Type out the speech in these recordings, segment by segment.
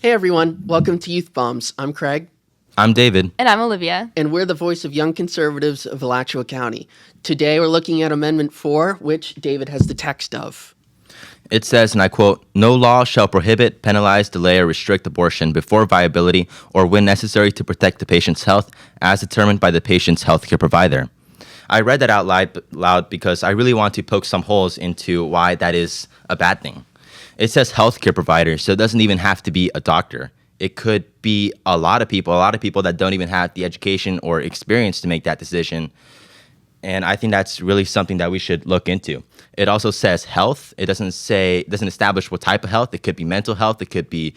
Hey everyone, welcome to Youth Bombs. I'm Craig, I'm David. And I'm Olivia. and we're the voice of young conservatives of Alachua County. Today we're looking at Amendment 4, which David has the text of. It says, and I quote, "No law shall prohibit, penalize, delay, or restrict abortion before viability or when necessary to protect the patient's health as determined by the patient's healthcare provider." I read that out loud because I really want to poke some holes into why that is a bad thing. It says healthcare provider, so it doesn't even have to be a doctor. It could be a lot of people that don't even have the education or experience to make that decision. And I think that's really something that we should look into. It also says health. It doesn't establish what type of health. It could be mental health. It could be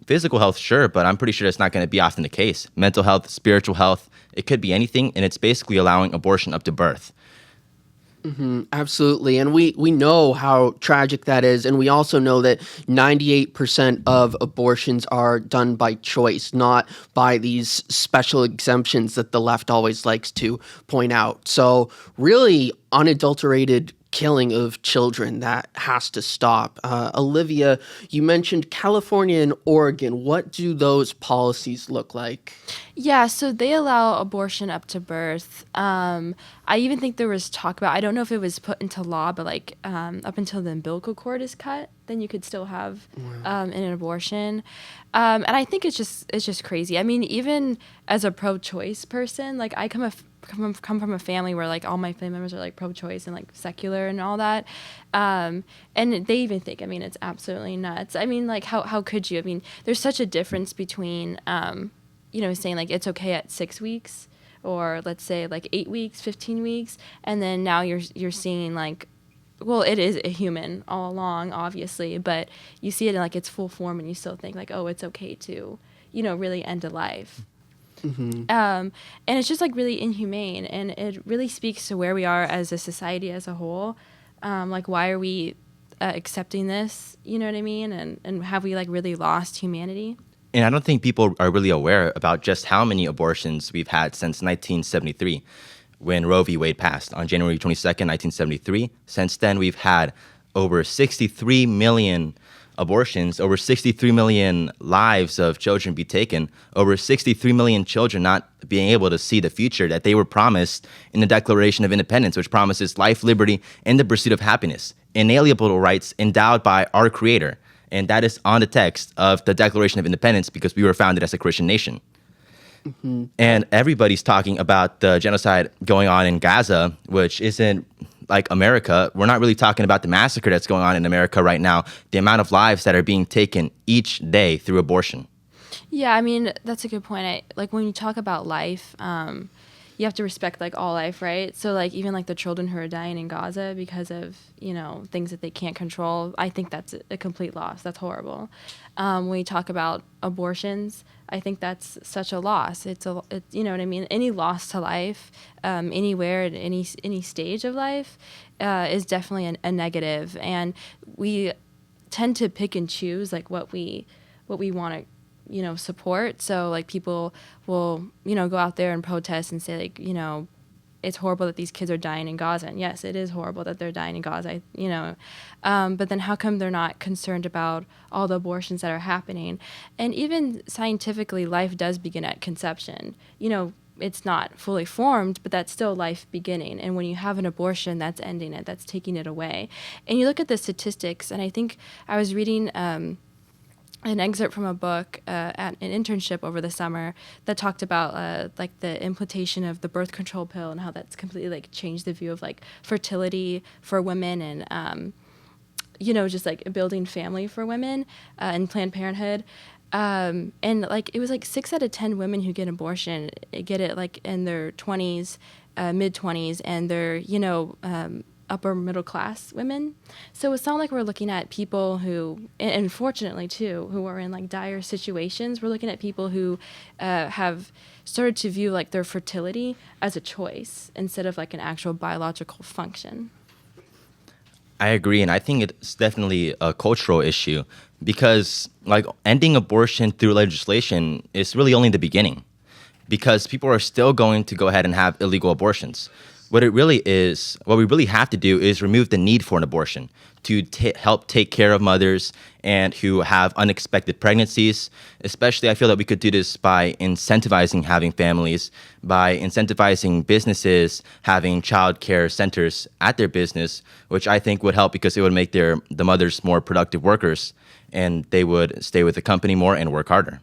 physical health, sure, but I'm pretty sure that's not going to be often the case. Mental health, spiritual health, it could be anything, and it's basically allowing abortion up to birth. Absolutely, and we know how tragic that is, and we also know that 98% of abortions are done by choice, not by these special exemptions that the left always likes to point out. So really unadulterated killing of children that has to stop. Olivia, you mentioned California and Oregon. What do those policies look like? Yeah, so they allow abortion up to birth. I even think there was talk about, I don't know if it was put into law, but like up until the umbilical cord is cut, then you could still have an abortion. And I think it's just crazy. I mean, even as a pro-choice person, like I come from a family where like all my family members are like pro-choice and like secular and all that, and they even think, I mean, it's absolutely nuts. I mean, like how could you? I mean, there's such a difference between saying like it's okay at 6 weeks, or let's say like 8 weeks, 15 weeks, and then now you're seeing like, well, it is a human all along, obviously, but you see it in like its full form, and you still think like, oh, it's okay to really end a life. And it's just like really inhumane, and it really speaks to where we are as a society as a whole. Like, why are we accepting this? You know what I mean? And have we like really lost humanity? And I don't think people are really aware about just how many abortions we've had since 1973, when Roe v. Wade passed on January 22nd, 1973. Since then, we've had over 63 million abortions, over 63 million lives of children be taken, over 63 million children not being able to see the future that they were promised in the Declaration of Independence, which promises life, liberty, and the pursuit of happiness, inalienable rights endowed by our Creator. And that is on the text of the Declaration of Independence because we were founded as a Christian nation. And everybody's talking about the genocide going on in Gaza, which isn't like America. We're not really talking about the massacre that's going on in America right now, the amount of lives that are being taken each day through abortion. Yeah, I mean, that's a good point. Like when you talk about life, you have to respect like all life, right? So like even like the children who are dying in Gaza because of things that they can't control, I think that's a complete loss. That's horrible. When you talk about abortions, I think that's such a loss. You know what I mean? Any loss to life, anywhere at any stage of life, is definitely a negative. And we tend to pick and choose like what we want to support. So like people will go out there and protest and say like it's horrible that these kids are dying in Gaza, and yes, it is horrible that they're dying in Gaza, but then how come they're not concerned about all the abortions that are happening? And even scientifically, life does begin at conception. It's not fully formed, but that's still life beginning. And when you have an abortion, that's ending it, that's taking it away. And you look at the statistics, and I think I was reading an excerpt from a book at an internship over the summer that talked about like the implementation of the birth control pill and how that's completely like changed the view of like fertility for women and just like building family for women and Planned Parenthood. And like it was like 6 out of 10 women who get abortion get it like in their 20s, mid 20s, and they're upper middle class women. So it's not like we're looking at people who, and unfortunately too, who are in like dire situations. We're looking at people who have started to view like their fertility as a choice instead of like an actual biological function. I agree, and I think it's definitely a cultural issue because like ending abortion through legislation is really only the beginning because people are still going to go ahead and have illegal abortions. what we really have to do is remove the need for an abortion to help take care of mothers and who have unexpected pregnancies. Especially, I feel that we could do this by incentivizing having families, by incentivizing businesses having child care centers at their business, which I think would help because it would make the mothers more productive workers, and they would stay with the company more and work harder.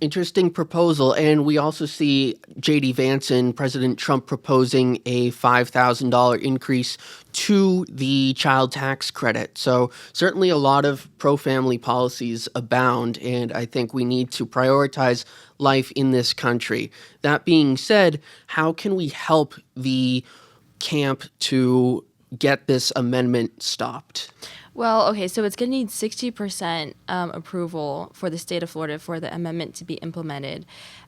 Interesting proposal. And we also see J.D. Vance and President Trump proposing a $5,000 increase to the child tax credit. So certainly a lot of pro-family policies abound, and I think we need to prioritize life in this country. That being said, how can we help the camp to get this amendment stopped? Well, okay, so it's going to need 60% approval for the state of Florida for the amendment to be implemented.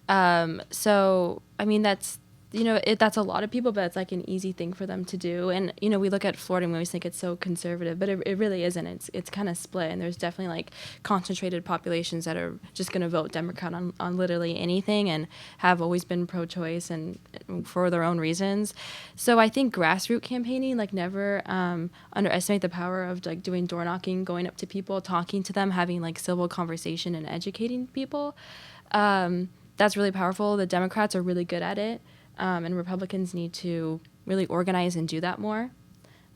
So, I mean, that's a lot of people, but it's like an easy thing for them to do. And, we look at Florida and we always think it's so conservative, but it really isn't. It's kind of split. And there's definitely like concentrated populations that are just going to vote Democrat on literally anything and have always been pro-choice and for their own reasons. So I think grassroots campaigning, like never underestimate the power of like doing door knocking, going up to people, talking to them, having like civil conversation and educating people. That's really powerful. The Democrats are really good at it. And Republicans need to really organize and do that more.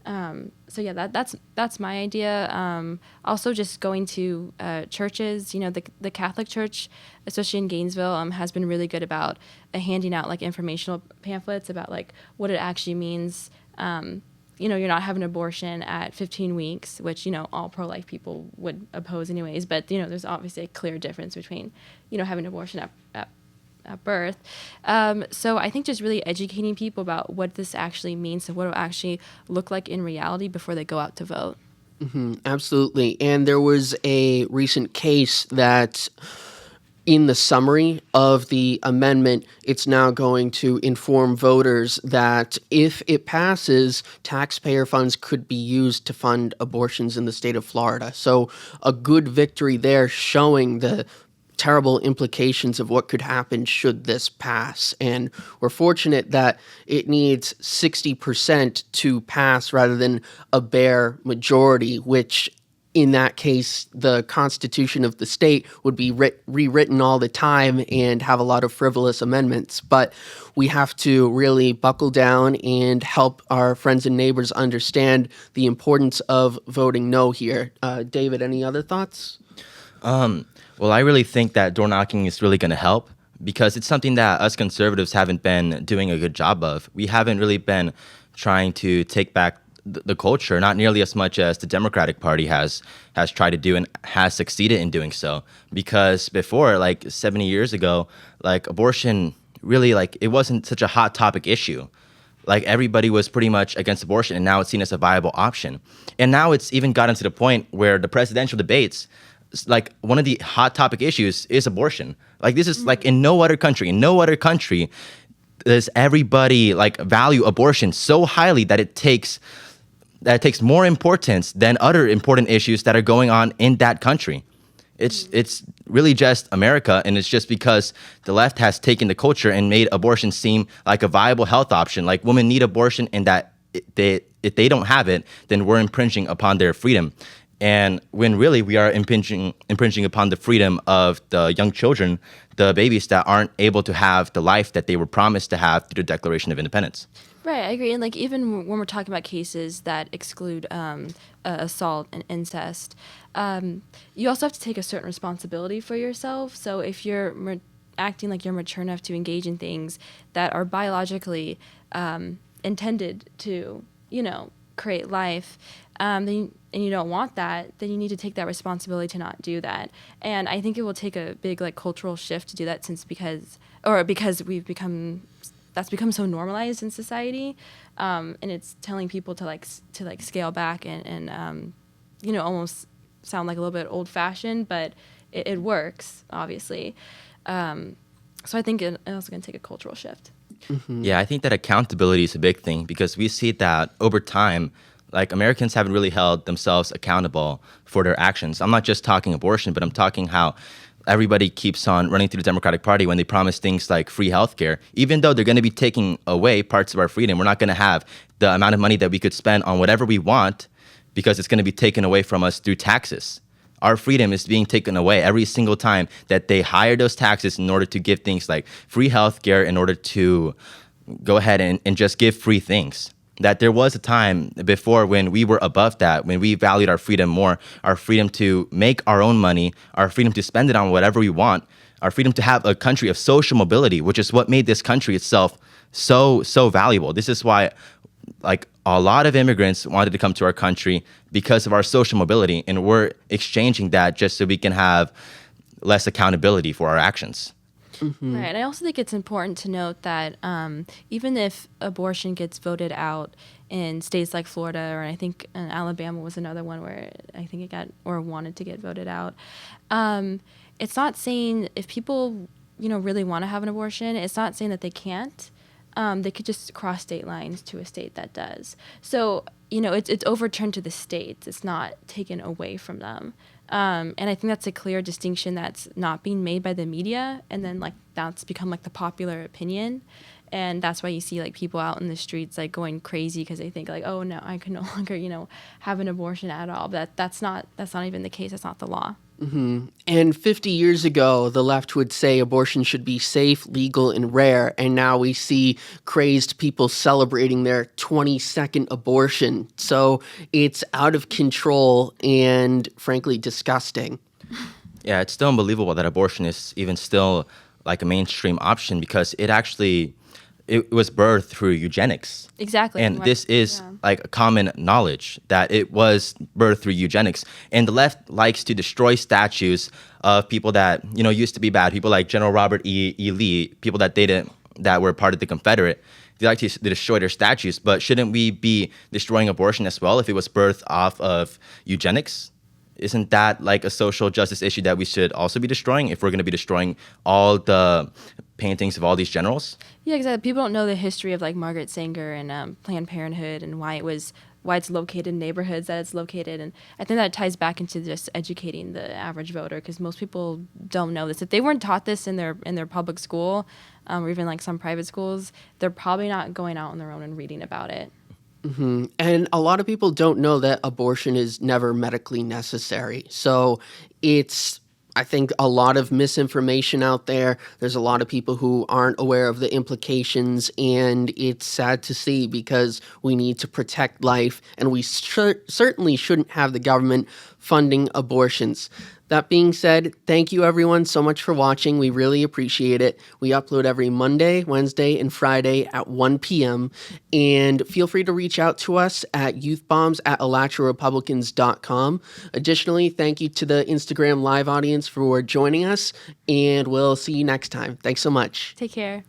So yeah, that's my idea. Also, just going to churches. The Catholic Church, especially in Gainesville, has been really good about handing out like informational pamphlets about like what it actually means. You're not having an abortion at 15 weeks, which all pro-life people would oppose anyways. But there's obviously a clear difference between having an abortion at birth. So I think just really educating people about what this actually means and what it will actually look like in reality before they go out to vote. Mm-hmm, absolutely. And there was a recent case that in the summary of the amendment, it's now going to inform voters that if it passes, taxpayer funds could be used to fund abortions in the state of Florida. So a good victory there, showing the terrible implications of what could happen should this pass. And we're fortunate that it needs 60% to pass rather than a bare majority, which in that case, the Constitution of the state would be rewritten all the time and have a lot of frivolous amendments. But we have to really buckle down and help our friends and neighbors understand the importance of voting no here. David, any other thoughts? Well, I really think that door knocking is really going to help because it's something that us conservatives haven't been doing a good job of. We haven't really been trying to take back the culture, not nearly as much as the Democratic Party has tried to do and has succeeded in doing so. Because before, like 70 years ago, like abortion really it wasn't such a hot topic issue. Like everybody was pretty much against abortion, and now it's seen as a viable option. And now it's even gotten to the point where the presidential debates, like one of the hot topic issues is abortion. Like this is like in no other country does everybody like value abortion so highly that it takes more importance than other important issues that are going on in that country. It's really just America, and it's just because the left has taken the culture and made abortion seem like a viable health option. Like women need abortion, and that if they don't have it, then we're infringing upon their freedom. And when really we are impinging upon the freedom of the young children, the babies that aren't able to have the life that they were promised to have through the Declaration of Independence. Right, I agree. And like even when we're talking about cases that exclude assault and incest, you also have to take a certain responsibility for yourself. So if you're acting like you're mature enough to engage in things that are biologically intended to, create life, and you don't want that, then you need to take that responsibility to not do that. And I think it will take a big cultural shift to do that because that's become so normalized in society, and it's telling people to scale back and almost sound like a little bit old fashioned, but it works obviously. So I think it's also going to take a cultural shift. Mm-hmm. Yeah, I think that accountability is a big thing because we see that over time, Americans haven't really held themselves accountable for their actions. I'm not just talking abortion, but I'm talking how everybody keeps on running to the Democratic Party when they promise things like free healthcare. Even though they're going to be taking away parts of our freedom, we're not going to have the amount of money that we could spend on whatever we want because it's going to be taken away from us through taxes. Our freedom is being taken away every single time that they hire those taxes in order to give things like free healthcare, in order to go ahead and just give free things. That there was a time before when we were above that, when we valued our freedom more, our freedom to make our own money, our freedom to spend it on whatever we want, our freedom to have a country of social mobility, which is what made this country itself so valuable. This is why like a lot of immigrants wanted to come to our country because of our social mobility, and we're exchanging that just so we can have less accountability for our actions. Mm-hmm. Right. I also think it's important to note that even if abortion gets voted out in states like Florida, or I think Alabama was another one where I think it got or wanted to get voted out, it's not saying if people, really want to have an abortion, it's not saying that they can't. They could just cross state lines to a state that does. So, it's overturned to the states. It's not taken away from them. And I think that's a clear distinction that's not being made by the media. And then that's become the popular opinion. And that's why you see people out in the streets going crazy because they think oh no, I can no longer, have an abortion at all. But that's not even the case. That's not the law. Mm-hmm. And 50 years ago, the left would say abortion should be safe, legal, and rare. And now we see crazed people celebrating their 22nd abortion. So it's out of control and, frankly, disgusting. Yeah, it's still unbelievable that abortion is even still a mainstream option because it was birthed through eugenics. Exactly. And this is common knowledge that it was birthed through eugenics. And the left likes to destroy statues of people that, used to be bad, people like General Robert E. Lee, people that were part of the Confederate. They like to destroy their statues, but shouldn't we be destroying abortion as well if it was birthed off of eugenics? Isn't that a social justice issue that we should also be destroying if we're going to be destroying all the paintings of all these generals? Yeah, exactly. People don't know the history of Margaret Sanger and Planned Parenthood and why it's located in neighborhoods that it's located. And I think that ties back into just educating the average voter because most people don't know this. If they weren't taught this in their public school or even some private schools, they're probably not going out on their own and reading about it. Mm-hmm. And a lot of people don't know that abortion is never medically necessary. So it's, I think, a lot of misinformation out there. There's a lot of people who aren't aware of the implications, and it's sad to see because we need to protect life, and we certainly shouldn't have the government funding abortions. That being said, thank you everyone so much for watching. We really appreciate it. We upload every Monday, Wednesday, and Friday at 1 p.m. And feel free to reach out to us at youthbombs@alatrarepublicans.com. Additionally, thank you to the Instagram Live audience for joining us, and we'll see you next time. Thanks so much. Take care.